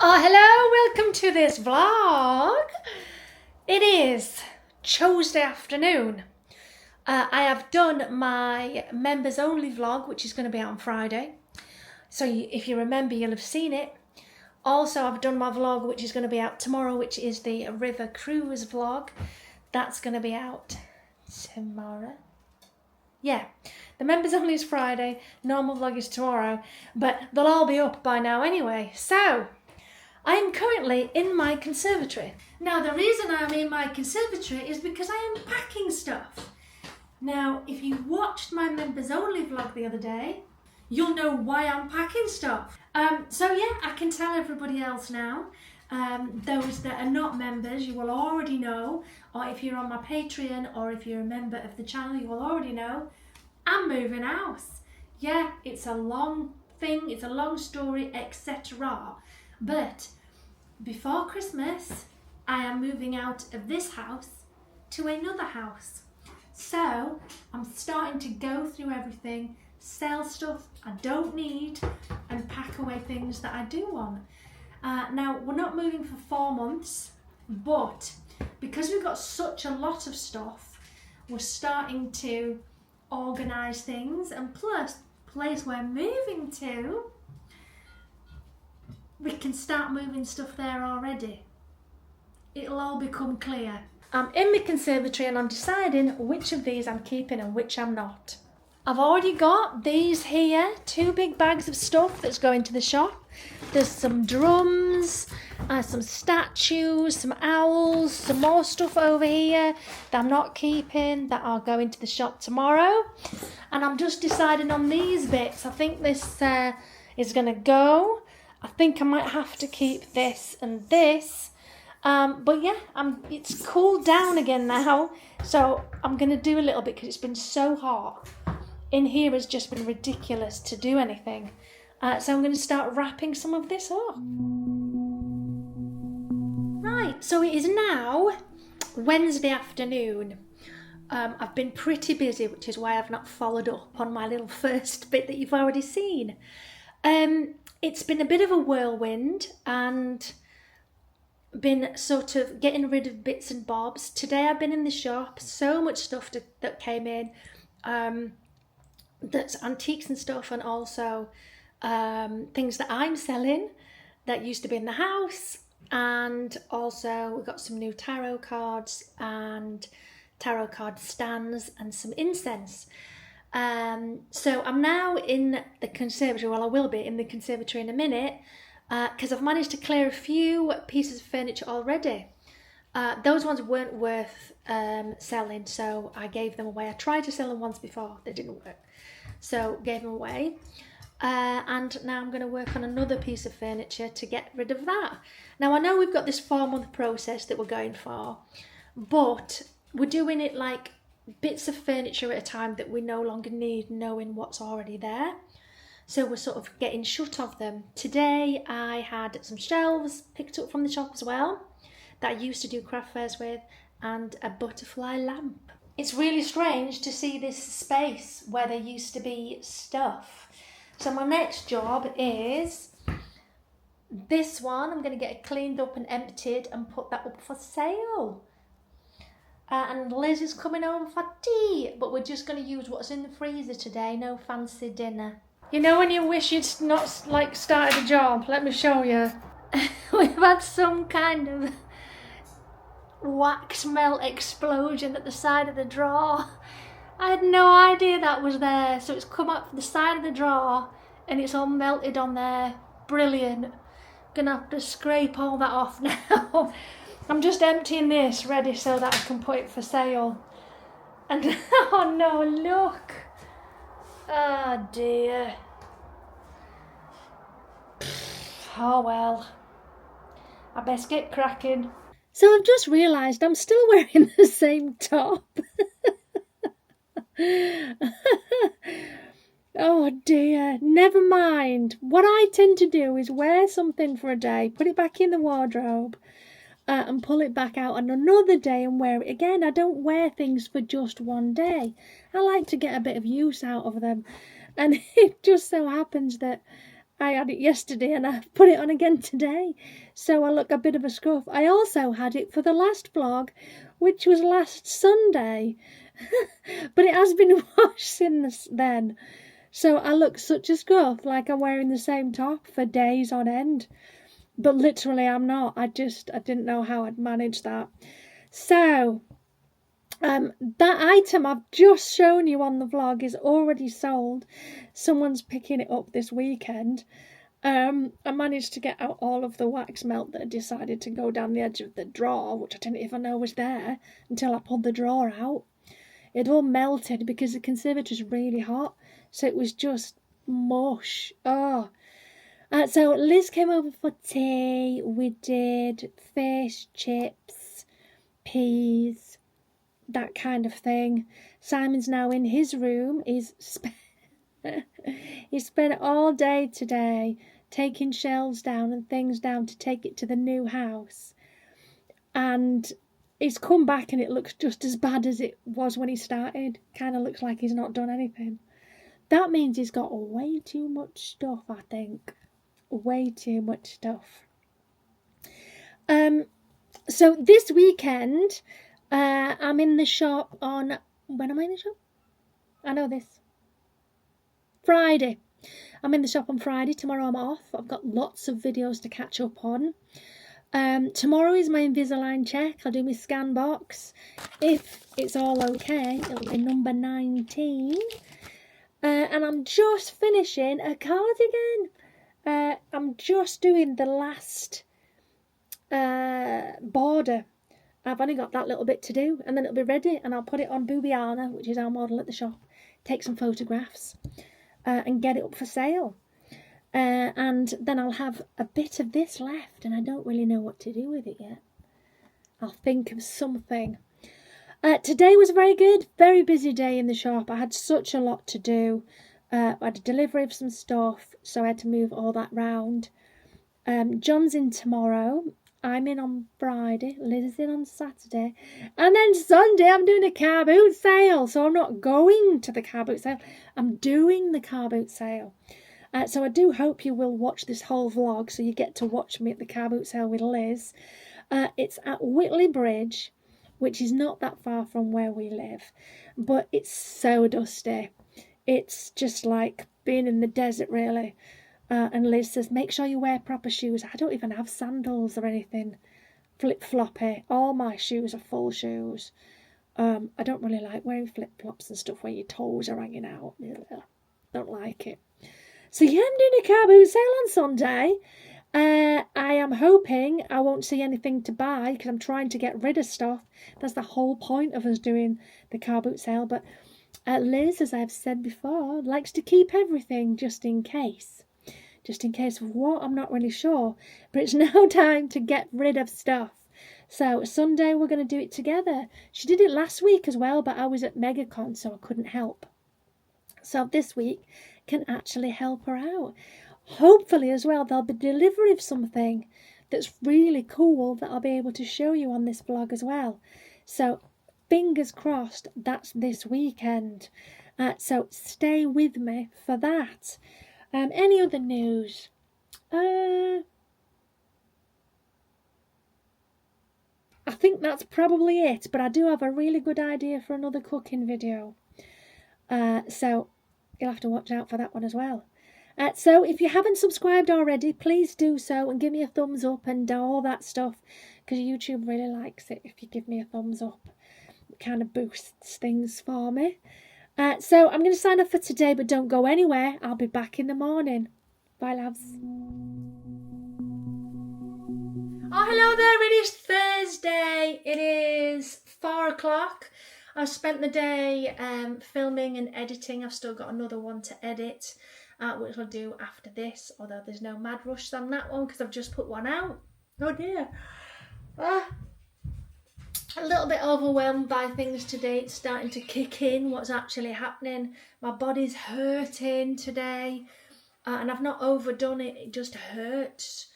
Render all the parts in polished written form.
Oh, hello, welcome to this vlog. It is Tuesday afternoon. I have done my members only vlog, which is going to be out on Friday. So if you remember, you'll have seen it. Also, I've done my vlog, which is going to be out tomorrow, which is the river cruise vlog. That's going to be out tomorrow. Yeah, the members only is Friday, normal vlog is tomorrow, but they'll all be up by now anyway. So, I am currently in my conservatory. Now, the reason I'm in my conservatory is because I am packing stuff. Now, if you watched my members only vlog the other day, you'll know why I'm packing stuff. So yeah, I can tell everybody else now. Those that are not members, you will already know, or if you're on my Patreon or if you're a member of the channel, you will already know, I'm moving house. Yeah, it's a long thing, it's a long story, etc. But before Christmas, I am moving out of this house to another house. So I'm starting to go through everything, sell stuff I don't need and pack away things that I do want. Now, we're not moving for 4 months, but because we've got such a lot of stuff, we're starting to organise things, and plus, the place we're moving to, we can start moving stuff there already. It'll all become clear. I'm in my conservatory and I'm deciding which of these I'm keeping and which I'm not. I've already got these here, 2 big bags of stuff that's going to the shop. There's some drums, some statues, some owls, some more stuff over here that I'm not keeping, that are going to the shop tomorrow. And I'm just deciding on these bits. I think this is going to go. I think I might have to keep this and this. But yeah, it's cooled down again now. So I'm going to do a little bit because it's been so hot. In here has just been ridiculous to do anything. So I'm going to start wrapping some of this up. Right, so it is now Wednesday afternoon. I've been pretty busy, which is why I've not followed up on my little first bit that you've already seen. It's been a bit of a whirlwind and been sort of getting rid of bits and bobs. Today I've been in the shop, so much stuff that came in. That's antiques and stuff, and also things that I'm selling that used to be in the house, and also we've got some new tarot cards and tarot card stands and some incense. So I'm now in the conservatory. Well, I will be in the conservatory in a minute because I've managed to clear a few pieces of furniture already. Those ones weren't worth selling, so I gave them away. I tried to sell them once before, they didn't work, so gave them away. And now I'm going to work on another piece of furniture to get rid of that. Now, I know we've got this 4-month process that we're going for, but we're doing it like bits of furniture at a time that we no longer need, knowing what's already there. So we're sort of getting shut of them. Today I had some shelves picked up from the shop as well that I used to do craft fairs with, and a butterfly lamp. It's really strange to see this space where there used to be stuff. So my next job is this one. I'm going to get it cleaned up and emptied and put that up for sale. And Liz is coming home for tea, but we're just going to use what's in the freezer today, no fancy dinner. You know when you wish you'd not started a job? Let me show you. We've had some kind of wax melt explosion at the side of the drawer. I had no idea that was there, so it's come up the side of the drawer and it's all melted on there. Brilliant. Gonna have to scrape all that off now. I'm just emptying this ready so that I can put it for sale. And oh no, look. Oh dear. Oh well. I best get cracking. So I've just realised I'm still wearing the same top. Oh dear, never mind. What I tend to do is wear something for a day, put it back in the wardrobe, and pull it back out on another day and wear it again. I don't wear things for just one day. I like to get a bit of use out of them. And it just so happens that I had it yesterday and I put it on again today, so I look a bit of a scruff. I also had it for the last vlog, which was last Sunday, but it has been washed since then. So I look such a scruff, like I'm wearing the same top for days on end. But literally I'm not. I didn't know how I'd manage that. So, that item I've just shown you on the vlog is already sold. Someone's picking it up this weekend. I managed to get out all of the wax melt that I decided to go down the edge of the drawer, which I didn't even know was there until I pulled the drawer out. It all melted because the conservatory's really hot, so it was just mush. Oh. So Liz came over for tea. We did fish, chips, peas, that kind of thing. Simon's now in his room. He spent all day today taking shelves down and things down to take it to the new house. And he's come back and it looks just as bad as it was when he started. Kind of looks like he's not done anything. That means he's got way too much stuff, I think. Way too much stuff. So this weekend, I'm in the shop on... When am I in the shop? I know this. Friday. I'm in the shop on Friday. Tomorrow I'm off. I've got lots of videos to catch up on. Tomorrow is my Invisalign check. I'll do my scan box. If it's all okay, it'll be number 19. And I'm just finishing a cardigan. I'm just doing the last border. I've only got that little bit to do and then it'll be ready and I'll put it on Boobiana, which is our model at the shop, take some photographs and get it up for sale. And then I'll have a bit of this left and I don't really know what to do with it yet. I'll think of something. Today was very good, very busy day in the shop. I had such a lot to do. I had a delivery of some stuff, so I had to move all that round. John's in tomorrow. I'm in on Friday. Liz is in on Saturday. And then Sunday I'm doing a car boot sale. So I'm not going to the car boot sale. I'm doing the car boot sale. So I do hope you will watch this whole vlog so you get to watch me at the car boot sale with Liz. It's at Whitley Bridge, which is not that far from where we live. But it's so dusty. It's just like being in the desert, really. And Liz says, make sure you wear proper shoes. I don't even have sandals or anything flip-floppy. All my shoes are full shoes. I don't really like wearing flip-flops and stuff where your toes are hanging out. Don't like it. So yeah, I'm doing a car boot sale on Sunday. I am hoping I won't see anything to buy because I'm trying to get rid of stuff. That's the whole point of us doing the car boot sale. But Liz, as I've said before, likes to keep everything just in case. Just in case of what, I'm not really sure. But it's now time to get rid of stuff. So Sunday we're going to do it together. She did it last week as well, but I was at MegaCon, so I couldn't help. So this week can actually help her out. Hopefully as well, there'll be delivery of something that's really cool that I'll be able to show you on this vlog as well. So fingers crossed, that's this weekend. So stay with me for that. Any other news? I think that's probably it, but I do have a really good idea for another cooking video. So you'll have to watch out for that one as well. So if you haven't subscribed already, please do so and give me a thumbs up and all that stuff, because YouTube really likes it if you give me a thumbs up. It kind of boosts things for me. So I'm going to sign off for today, but don't go anywhere. I'll be back in the morning. Bye, loves. Oh, hello there. It is Thursday. It is 4 o'clock. I've spent the day filming and editing. I've still got another one to edit, which I'll do after this, although there's no mad rush on that one because I've just put one out. Oh dear. A little bit overwhelmed by things today. It's starting to kick in what's actually happening. My body's hurting today, and I've not overdone it. It just hurts.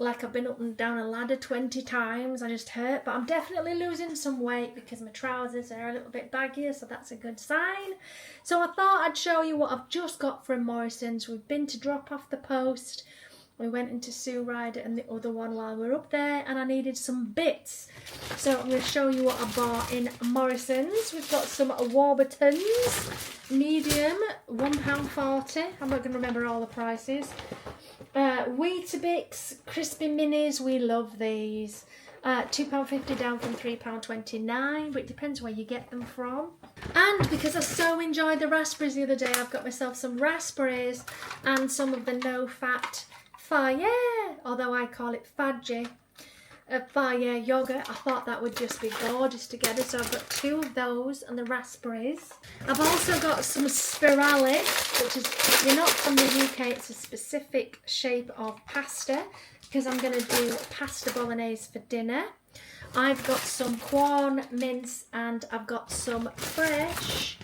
like I've been up and down a ladder 20 times. I just hurt, but I'm definitely losing some weight because my trousers are a little bit baggier, so that's a good sign. So I thought I'd show you what I've just got from Morrison's. We've been to drop off the post. We went into Sue Ryder and the other one while we were up there, and I needed some bits. So I'm going to show you what I bought in Morrison's. We've got some Warburtons, medium, £1.40. I'm not going to remember all the prices. Weetabix crispy minis, we love these. £2.50 down from £3.29, but it depends where you get them from. And because I so enjoyed the raspberries the other day, I've got myself some raspberries and some of the no-fat Fire, although I call it Fudgy, Fire yogurt. I thought that would just be gorgeous together, so I've got 2 of those and the raspberries. I've also got some spirali, which is, if you're not from the UK, it's a specific shape of pasta, because I'm going to do pasta bolognese for dinner. I've got some Quorn mince, and I've got some fresh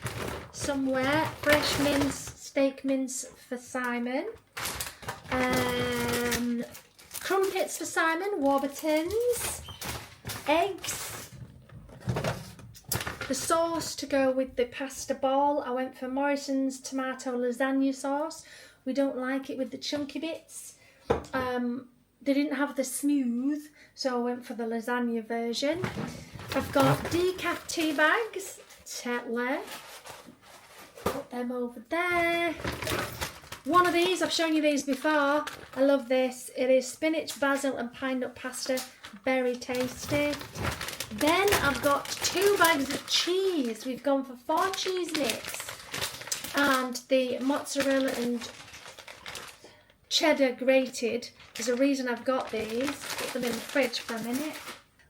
mince, steak mince for Simon. Crumpets for Simon, Warburtons, eggs, the sauce to go with the pasta ball. I went for Morrison's tomato lasagna sauce. We don't like it with the chunky bits. They didn't have the smooth, so I went for the lasagna version. I've got decaf tea bags, Tetler. Put them over there. One of these, I've shown you these before. I love this. It is spinach, basil and pine nut pasta. Very tasty. Then I've got 2 bags of cheese. We've gone for 4 cheese nits. And the mozzarella and cheddar grated. There's a reason I've got these. Put them in the fridge for a minute.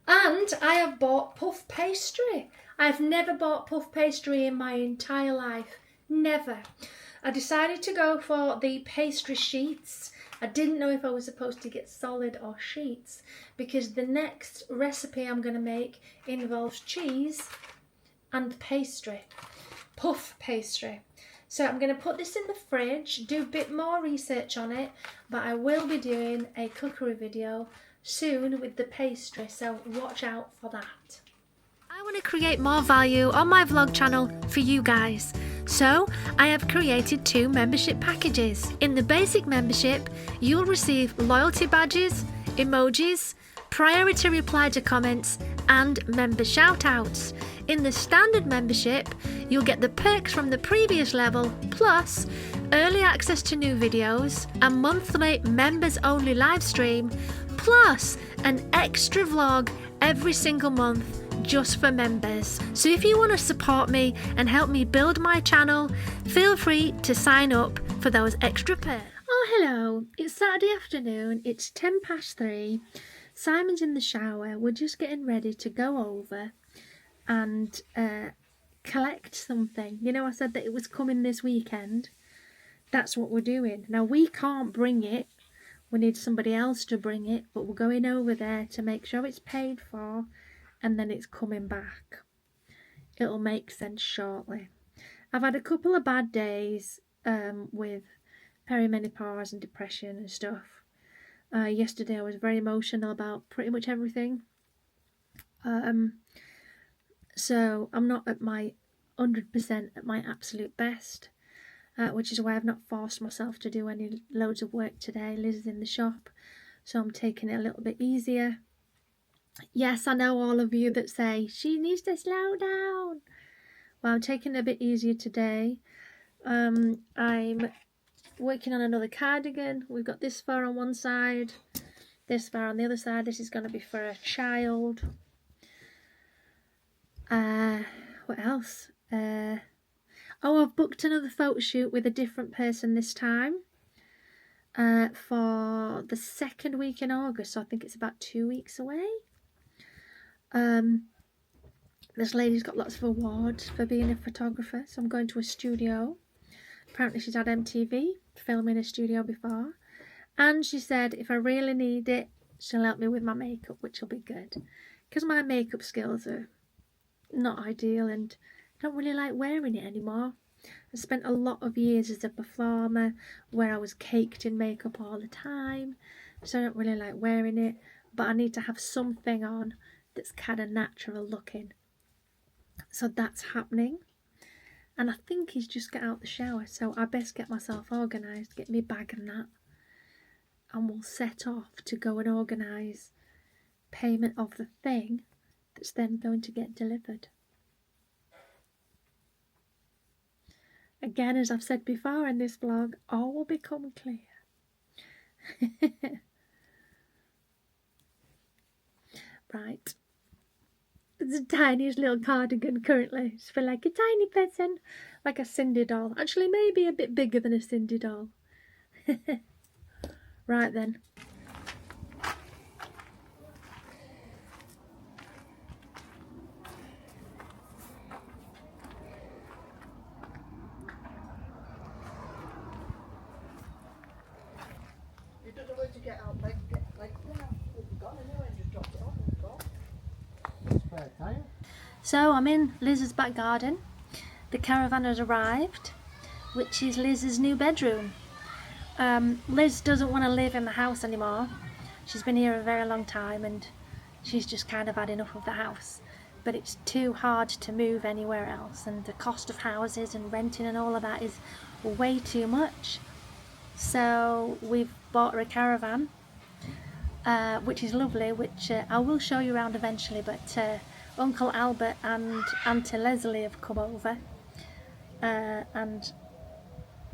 And I have bought puff pastry. I've never bought puff pastry in my entire life. Never. I decided to go for the pastry sheets. I didn't know if I was supposed to get solid or sheets, because the next recipe I'm going to make involves cheese and pastry, puff pastry. So I'm going to put this in the fridge, do a bit more research on it, but I will be doing a cookery video soon with the pastry, so watch out for that. I want to create more value on my vlog channel for you guys. So I have created 2 membership packages. In the basic membership, you'll receive loyalty badges, emojis, priority reply to comments and member shoutouts. In the standard membership, you'll get the perks from the previous level, plus early access to new videos, a monthly members only live stream, plus an extra vlog every single month just for members. So if you want to support me and help me build my channel, feel free to sign up for those extra perks. Oh, hello. It's Saturday afternoon. It's 3:10. Simon's in the shower. We're just getting ready to go over and collect something. You know, I said that it was coming this weekend. That's what we're doing. Now, we can't bring it. We need somebody else to bring it, but we're going over there to make sure it's paid for, and then it's coming back. It'll make sense shortly. I've had a couple of bad days with perimenopause and depression and stuff. Yesterday I was very emotional about pretty much everything. So I'm not at my 100% at my absolute best, which is why I've not forced myself to do any loads of work today. Liz is in the shop, so I'm taking it a little bit easier. Yes, I know all of you that say, she needs to slow down. Well, I'm taking it a bit easier today. I'm working on another cardigan. We've got this far on one side, this far on the other side. This is going to be for a child. What else? Oh, I've booked another photo shoot with a different person this time. For the 2nd week in August, so I think it's about 2 weeks away. This lady's got lots of awards for being a photographer, so I'm going to a studio. Apparently she's had MTV filming a studio before, and she said if I really need it, she'll help me with my makeup, which will be good, because my makeup skills are not ideal and I don't really like wearing it anymore. I spent a lot of years as a performer where I was caked in makeup all the time, so I don't really like wearing it, but I need to have something on that's kind of natural looking. So that's happening. And I think he's just got out the shower, so I best get myself organised, get me bag and that, and we'll set off to go and organise payment of the thing that's then going to get delivered. Again, as I've said before in this vlog, all will become clear. Right. It's the tiniest little cardigan currently. It's for like a tiny person, like a Cindy doll. Actually, maybe a bit bigger than a Cindy doll. Right then. You don't know where to get out, like we've gone anyway and just dropped it off and gone. Spare tyre. So I'm in Liz's back garden. The caravan has arrived, which is Liz's new bedroom. Liz doesn't want to live in the house anymore. She's been here a very long time and she's just kind of had enough of the house. But it's too hard to move anywhere else, and the cost of houses and renting and all of that is way too much. So we've bought her a caravan, which is lovely, which I will show you around eventually, but Uncle Albert and Auntie Leslie have come over, and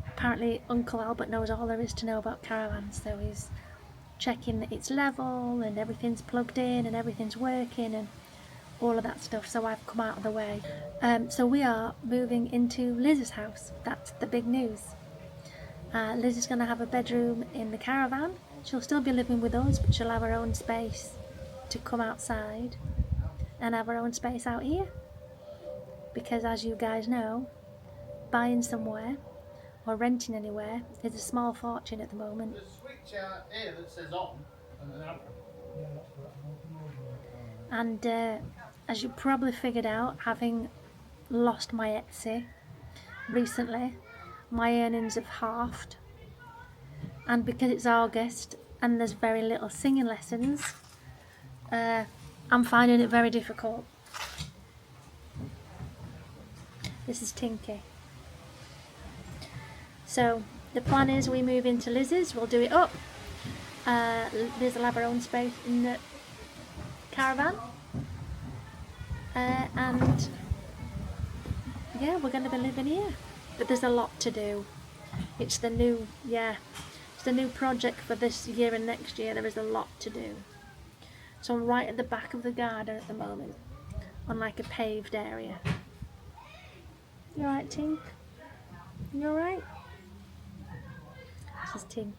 apparently Uncle Albert knows all there is to know about caravans, so he's checking that it's level and everything's plugged in and everything's working and all of that stuff, so I've come out of the way. So we are moving into Liz's house. That's the big news. Liz is going to have a bedroom in the caravan. She'll still be living with us, but she'll have her own space to come outside and have her own space out here, because as you guys know, buying somewhere or renting anywhere is a small fortune at the moment. There's a switch here that says on and then off. And as you probably figured out, having lost my Etsy recently, my earnings have halved, and because it's August and there's very little singing lessons, I'm finding it very difficult. This is Tinky. So the plan is we move into Liz's, we'll do it up. Liz will have her own space in the caravan, and yeah, we're going to be living here. But there's a lot to do. It's the new project for this year and next year. There is a lot to do. So I'm right at the back of the garden at the moment, on like a paved area. You alright, Tink? You alright? This is Tink.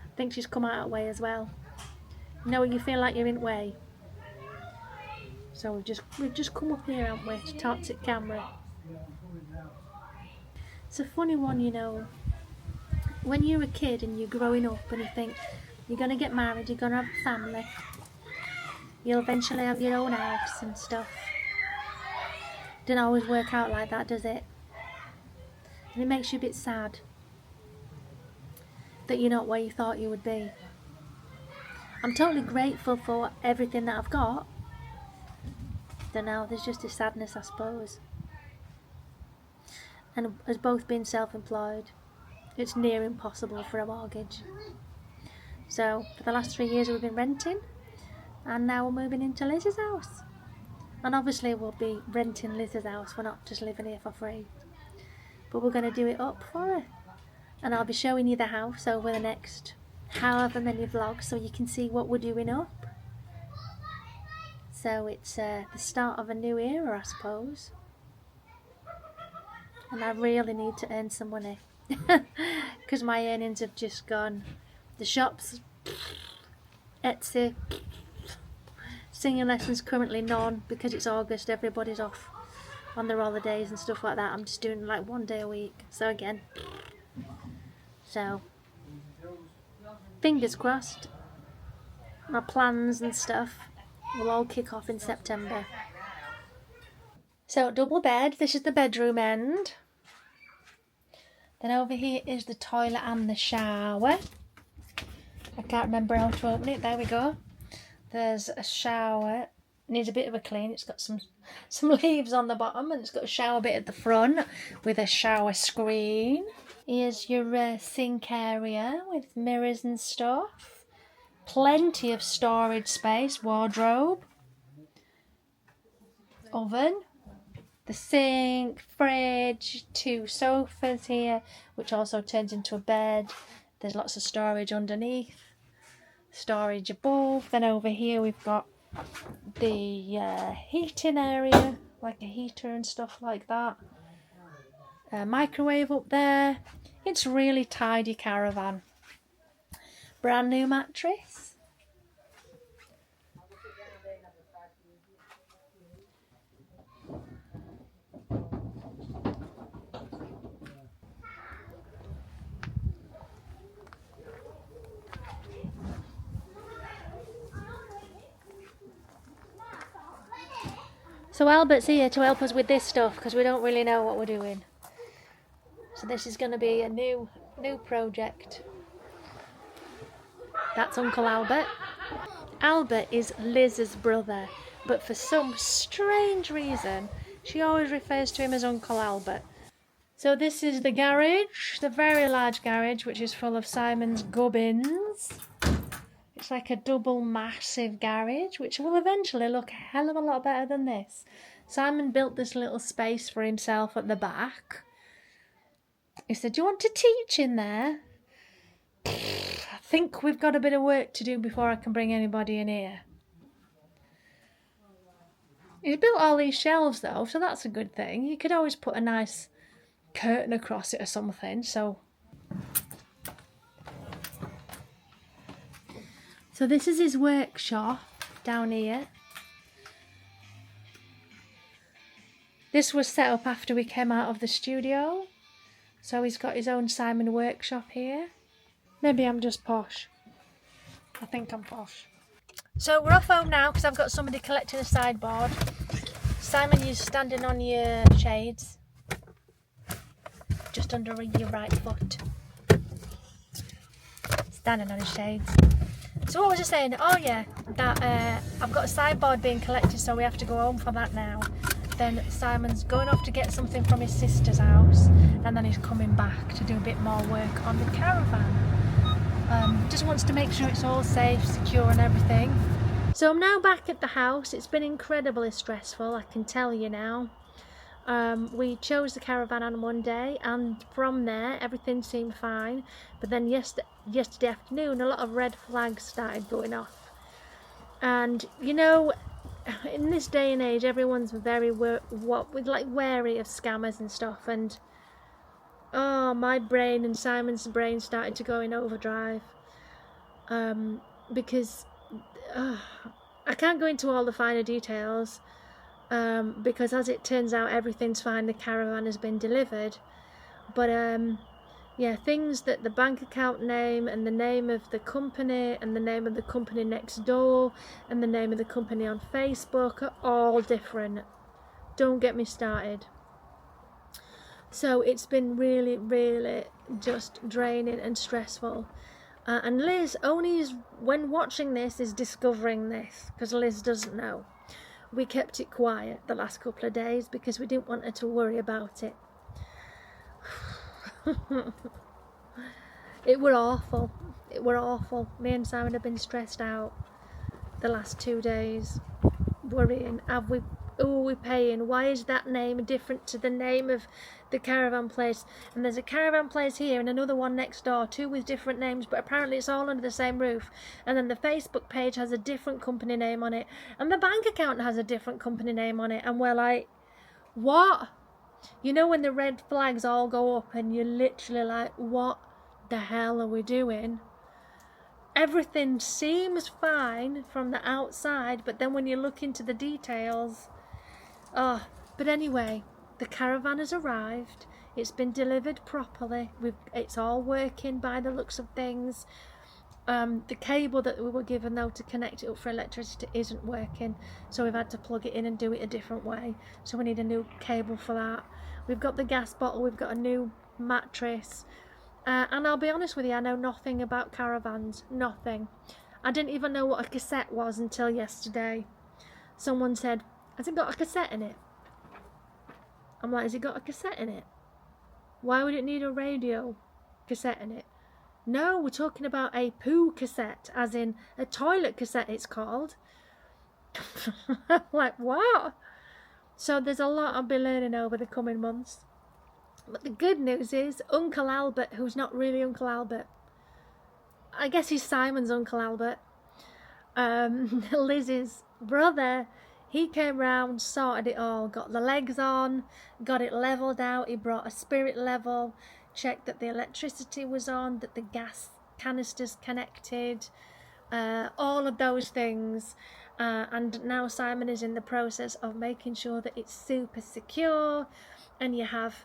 I think she's come out of way as well. You know when you feel like you're in way? So we've just come up here, haven't we, to talk to the camera. It's a funny one, you know. When you're a kid and you're growing up and you think you're going to get married, you're going to have a family, you'll eventually have your own house and stuff. Doesn't always work out like that, does it? And it makes you a bit sad that you're not where you thought you would be. I'm totally grateful for everything that I've got. Don't know, there's just a sadness, I suppose. And as both being self-employed, it's near impossible for a mortgage. So for the last 3 years we've been renting, and now we're moving into Liz's house. And obviously we'll be renting Liz's house, we're not just living here for free. But we're going to do it up for her. And I'll be showing you the house over the next however many vlogs, so you can see what we're doing up. So it's the start of a new era, I suppose. And I really need to earn some money, because my earnings have just gone. The shops, Etsy, singing lessons currently none, because it's August, everybody's off on their holidays and stuff like that. I'm just doing like 1 day a week, so again, so fingers crossed, my plans and stuff will all kick off in September. So double bed, this is the bedroom end. Then over here is the toilet and the shower. I can't remember how to open it. There we go. There's a shower. Needs a bit of a clean. It's got some leaves on the bottom, and it's got a shower bit at the front with a shower screen. Here's your sink area with mirrors and stuff. Plenty of storage space, wardrobe, oven, the sink, fridge, 2 sofas here, which also turns into a bed. There's lots of storage underneath, storage above. Then over here we've got the heating area, like a heater and stuff like that. Microwave up there. It's a really tidy caravan. Brand new mattress. So Albert's here to help us with this stuff because we don't really know what we're doing. So this is going to be a new project. That's Uncle Albert. Albert is Liz's brother, but for some strange reason, she always refers to him as Uncle Albert. So this is the garage, the very large garage, which is full of Simon's gubbins. It's like a double massive garage, which will eventually look a hell of a lot better than this. Simon built this little space for himself at the back. He said, "Do you want to teach in there?" I think we've got a bit of work to do before I can bring anybody in here. He's built all these shelves though, so that's a good thing. You could always put a nice curtain across it or something, so this is his workshop down here. This was set up after we came out of the studio. So he's got his own Simon workshop here. Maybe I'm just posh. I think I'm posh. So we're off home now because I've got somebody collecting a sideboard. Simon, you're standing on your shades. Just under your right foot. Standing on his shades. So what was I saying? Oh yeah, that I've got a sideboard being collected, so we have to go home for that now. Then Simon's going off to get something from his sister's house, and then he's coming back to do a bit more work on the caravan. Just wants to make sure it's all safe, secure and everything. So I'm now back at the house. It's been incredibly stressful, I can tell you now. We chose the caravan on Monday, and from there everything seemed fine, but then yesterday afternoon a lot of red flags started going off. And you know, in this day and age everyone's very wary of scammers and stuff, and my brain and Simon's brain started to go in overdrive, because I can't go into all the finer details, because as it turns out everything's fine, the caravan has been delivered, but yeah, things that the bank account name and the name of the company and the name of the company next door and the name of the company on Facebook are all different. Don't get me started. So it's been really, really just draining and stressful. And Liz only when watching this is discovering this, because Liz doesn't know. We kept it quiet the last couple of days because we didn't want her to worry about it. It were awful. It were awful. Me and Simon have been stressed out the last 2 days, worrying. Who are we paying? Why is that name different to the name of the caravan place? And there's a caravan place here and another one next door, 2 with different names, but apparently it's all under the same roof. And then the Facebook page has a different company name on it, and the bank account has a different company name on it. And we're like, what? You know when the red flags all go up and you're literally like, what the hell are we doing? Everything seems fine from the outside, but then when you look into the details, but anyway, the caravan has arrived. It's been delivered properly. It's all working by the looks of things. The cable that we were given though to connect it up for electricity isn't working, so we've had to plug it in and do it a different way. So we need a new cable for that. We've got the gas bottle. We've got a new mattress. And I'll be honest with you, I know nothing about caravans. Nothing. I didn't even know what a cassette was until yesterday. Someone said, has it got a cassette in it? I'm like, has it got a cassette in it? Why would it need a radio cassette in it? No, we're talking about a poo cassette, as in a toilet cassette it's called. I'm like, what? So there's a lot I'll be learning over the coming months. But the good news is Uncle Albert, who's not really Uncle Albert, I guess he's Simon's Uncle Albert, Liz's brother, he came round, sorted it all, got the legs on, got it levelled out, he brought a spirit level, checked that the electricity was on, that the gas canisters connected, all of those things. And now Simon is in the process of making sure that it's super secure, and you have,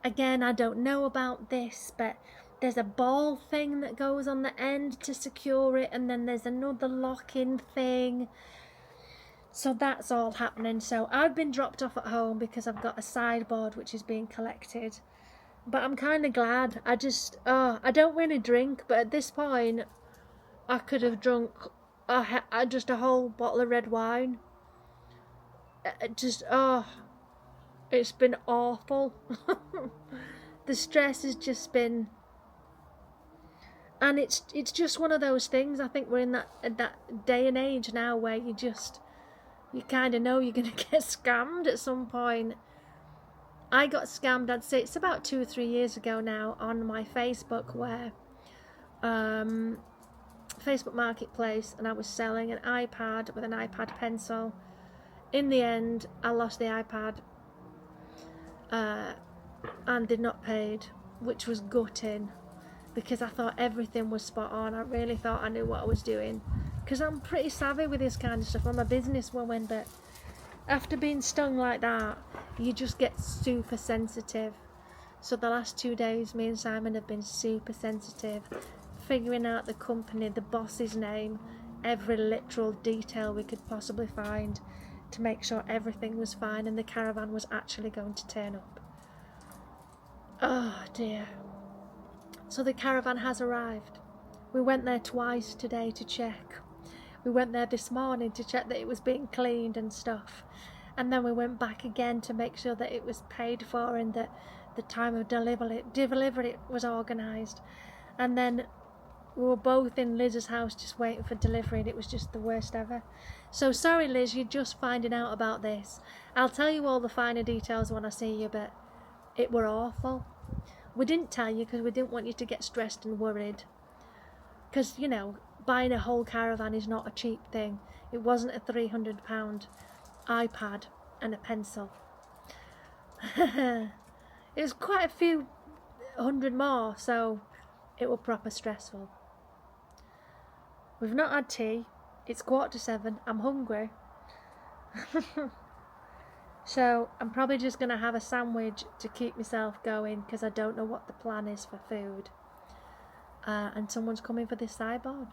again, I don't know about this, but there's a ball thing that goes on the end to secure it, and then there's another lock-in thing. So that's all happening. So I've been dropped off at home because I've got a sideboard which is being collected. But I'm kind of glad. I don't really drink, but at this point I could have drunk just a whole bottle of red wine. It's been awful. The stress has just been, and it's just one of those things. I think we're in that day and age now where you kind of know you're going to get scammed at some point. I got scammed, I'd say it's about 2 or 3 years ago now, on my Facebook, where Facebook Marketplace, and I was selling an iPad with an iPad pencil. In the end, I lost the iPad and did not paid, which was gutting, because I thought everything was spot on. I really thought I knew what I was doing, because I'm pretty savvy with this kind of stuff. I'm a businesswoman, but after being stung like that, you just get super sensitive. So the last 2 days, me and Simon have been super sensitive, figuring out the company, the boss's name, every literal detail we could possibly find, to make sure everything was fine and the caravan was actually going to turn up. Oh dear. So the caravan has arrived. We went there twice today to check. We went there this morning to check that it was being cleaned and stuff, and then we went back again to make sure that it was paid for and that the time of delivery was organised. And then we were both in Liz's house just waiting for delivery, and it was just the worst ever. So sorry Liz, you're just finding out about this. I'll tell you all the finer details when I see you, but it were awful. We didn't tell you because we didn't want you to get stressed and worried, because, you know, buying a whole caravan is not a cheap thing. It wasn't a £300 iPad and a pencil. It was quite a few hundred more, so it was proper stressful. We've not had tea. It's 7:15. I'm hungry. So I'm probably just going to have a sandwich to keep myself going, because I don't know what the plan is for food. And someone's coming for this sideboard.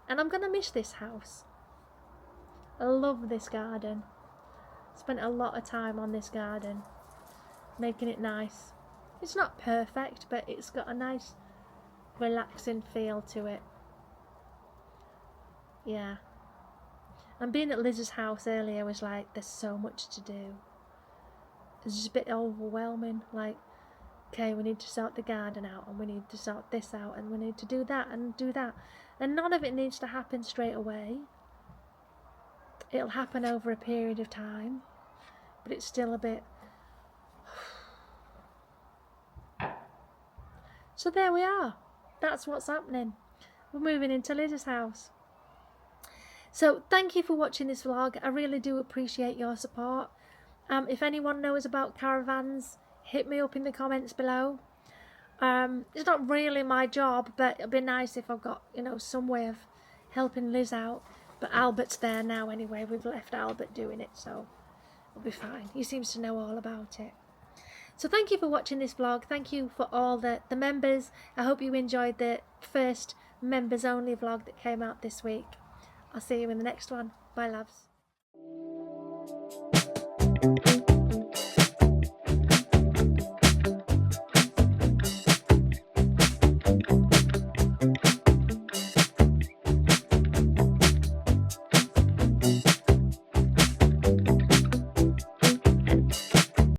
And I'm going to miss this house. I love this garden. Spent a lot of time on this garden, making it nice. It's not perfect, but it's got a nice relaxing feel to it. Yeah. And being at Liz's house earlier was like, there's so much to do. It's just a bit overwhelming. Like, okay, we need to sort the garden out, and we need to sort this out, and we need to do that and do that. And none of it needs to happen straight away. It'll happen over a period of time, but it's still a bit... So there we are. That's what's happening. We're moving into Liz's house. So thank you for watching this vlog. I really do appreciate your support. If anyone knows about caravans, hit me up in the comments below. It's not really my job, but it'd be nice if I've got, you know, some way of helping Liz out. But Albert's there now anyway. We've left Albert doing it, so it'll be fine. He seems to know all about it. So thank you for watching this vlog. Thank you for all the members. I hope you enjoyed the first members only vlog that came out this week. I'll see you in the next one. Bye, loves.